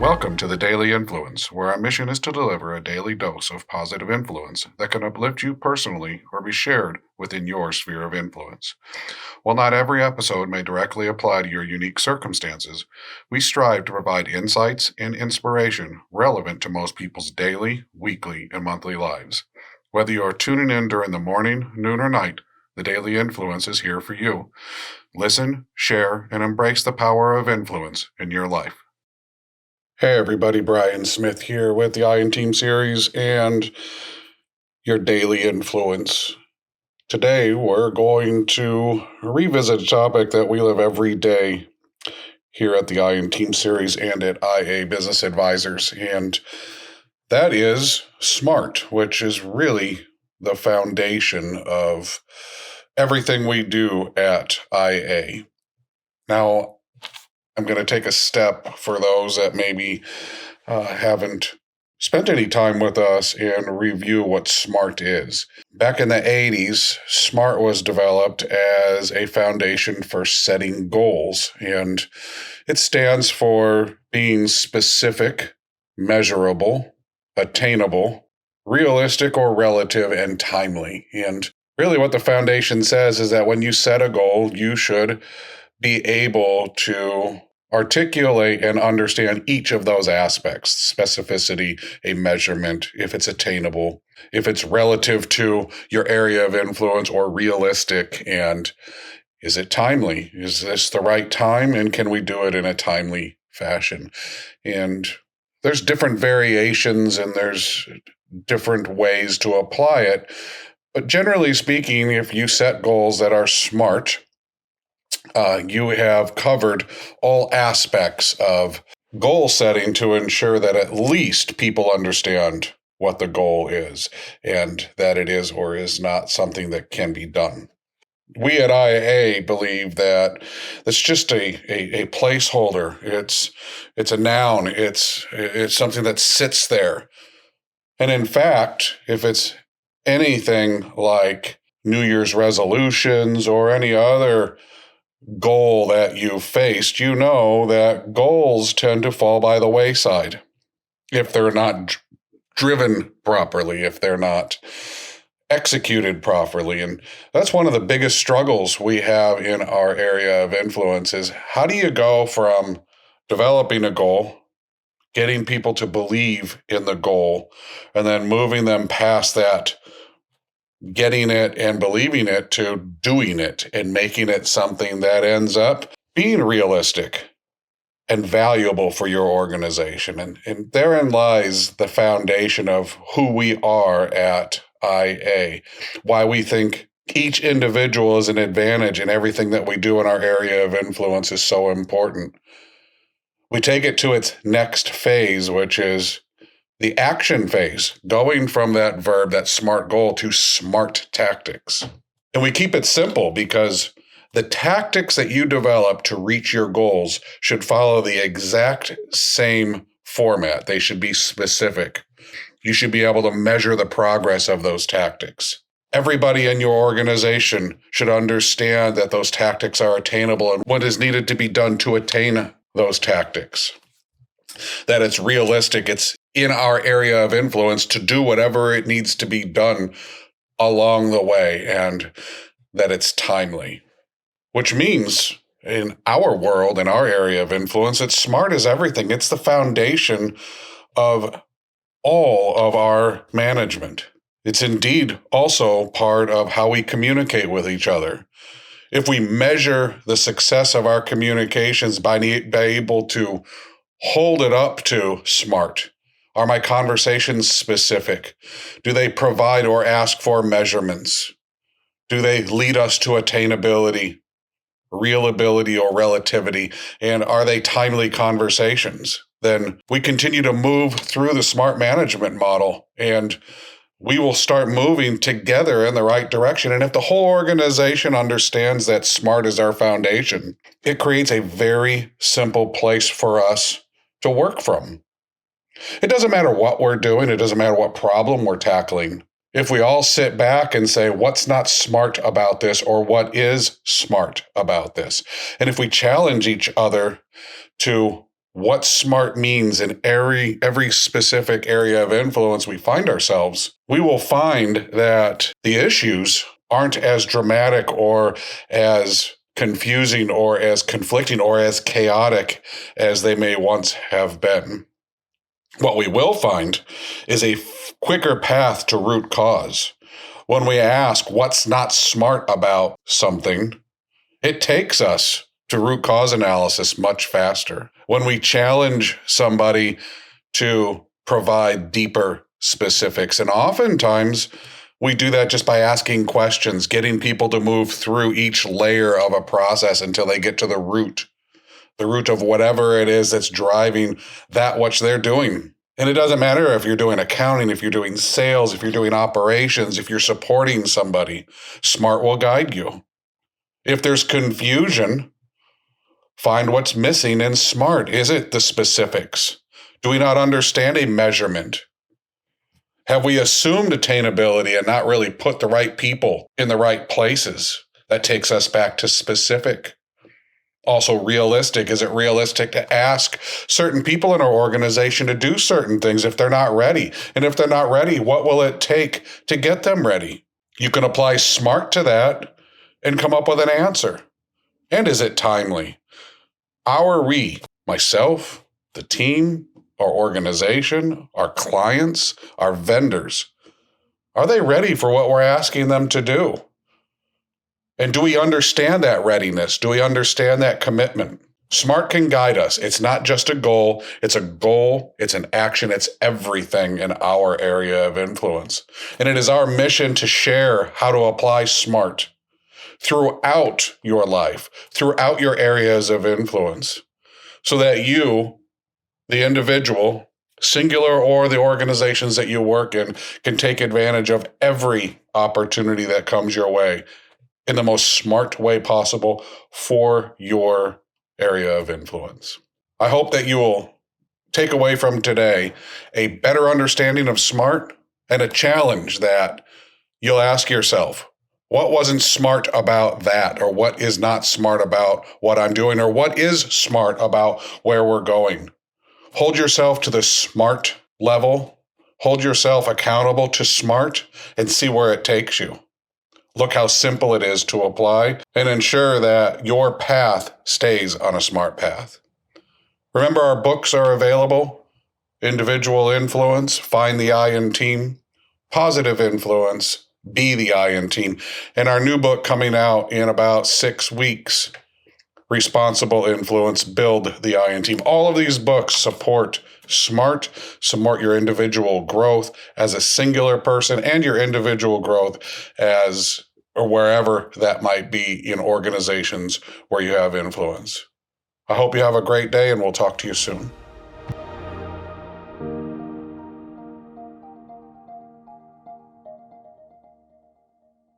Welcome to the Daily Influence, where our mission is to deliver a daily dose of positive influence that can uplift you personally or be shared within your sphere of influence. While not every episode may directly apply to your unique circumstances, we strive to provide insights and inspiration relevant to most people's daily, weekly, and monthly lives. Whether you are tuning in during the morning, noon, or night, the Daily Influence is here for you. Listen, share, and embrace the power of influence in your life. Hey everybody, Brian Smith here with the Iron Team series and your Daily Influence. Today we're going to revisit a topic that we live every day here at the Iron Team series and at IA Business Advisors, and that is SMART, which is really the foundation of everything we do at IA. Now, I'm going to take a step for those that maybe haven't spent any time with us and review what SMART is. Back in the 80s, SMART was developed as a foundation for setting goals, and it stands for being specific, measurable, attainable, realistic or relative, and timely. And really what the foundation says is that when you set a goal, you should be able to articulate and understand each of those aspects: specificity, a measurement, if it's attainable, if it's relative to your area of influence, or realistic, and is it timely? Is this the right time, and can we do it in a timely fashion? And there's different variations and there's different ways to apply it. But generally speaking, if you set goals that are SMART, you have covered all aspects of goal setting to ensure that at least people understand what the goal is and that it is or is not something that can be done. We at IA believe that it's just a placeholder. It's a noun. It's something that sits there. And in fact, if it's anything like New Year's resolutions or any other goal that you faced, you know that goals tend to fall by the wayside if they're not driven properly, if they're not executed properly. And that's one of the biggest struggles we have in our area of influence is how do you go from developing a goal, getting people to believe in the goal, and then moving them past that, getting it and believing it, to doing it and making it something that ends up being realistic and valuable for your organization. And therein lies the foundation of who we are at IA, why we think each individual is an advantage and everything that we do in our area of influence is so important. We take it to its next phase, which is the action phase, going from that verb, that SMART goal, to SMART tactics. And we keep it simple because the tactics that you develop to reach your goals should follow the exact same format. They should be specific. You should be able to measure the progress of those tactics. Everybody in your organization should understand that those tactics are attainable and what is needed to be done to attain those tactics. That it's realistic, it's in our area of influence to do whatever it needs to be done along the way, and that it's timely. Which means in our world, in our area of influence, it's SMART is everything. It's the foundation of all of our management. It's indeed also part of how we communicate with each other. If we measure the success of our communications by being able to hold it up to SMART, are my conversations specific? Do they provide or ask for measurements? Do they lead us to attainability, realability, or relativity? And are they timely conversations? Then we continue to move through the SMART management model, and we will start moving together in the right direction. And if the whole organization understands that SMART is our foundation, it creates a very simple place for us to work from. It doesn't matter what we're doing. It doesn't matter what problem we're tackling. If we all sit back and say, what's not SMART about this, or what is SMART about this? And if we challenge each other to what SMART means in every specific area of influence we find ourselves, we will find that the issues aren't as dramatic or as confusing or as conflicting or as chaotic as they may once have been. What we will find is a quicker path to root cause. When we ask what's not smart about something, it takes us to root cause analysis much faster. When we challenge somebody to provide deeper specifics, and oftentimes we do that just by asking questions, getting people to move through each layer of a process until they get to the root of whatever it is that's driving that which they're doing. And it doesn't matter if you're doing accounting, if you're doing sales, if you're doing operations, if you're supporting somebody, SMART will guide you. If there's confusion, find what's missing in SMART. Is it the specifics? Do we not understand a measurement? Have we assumed attainability and not really put the right people in the right places? That takes us back to specific. Also realistic. Is it realistic to ask certain people in our organization to do certain things if they're not ready? And if they're not ready, what will it take to get them ready? You can apply SMART to that and come up with an answer. And is it timely? Myself, the team, our organization, our clients, our vendors, are they ready for what we're asking them to do? And do we understand that readiness? Do we understand that commitment? SMART can guide us. It's not just a goal, it's an action, it's everything in our area of influence. And it is our mission to share how to apply SMART throughout your life, throughout your areas of influence, so that you, the individual, singular or the organizations that you work in, can take advantage of every opportunity that comes your way in the most smart way possible for your area of influence. I hope that you will take away from today a better understanding of SMART and a challenge that you'll ask yourself, what wasn't smart about that? Or what is not smart about what I'm doing? Or what is smart about where we're going? Hold yourself to the SMART level. Hold yourself accountable to SMART and see where it takes you. Look how simple it is to apply and ensure that your path stays on a SMART path. Remember, our books are available. Individual Influence, Find the I in Team. Positive Influence, Be the I in Team. And our new book coming out in about 6 weeks, Responsible Influence, Build the I in Team. All of these books support SMART, support your individual growth as a singular person and your individual growth as or wherever that might be in organizations where you have influence. I hope you have a great day and we'll talk to you soon.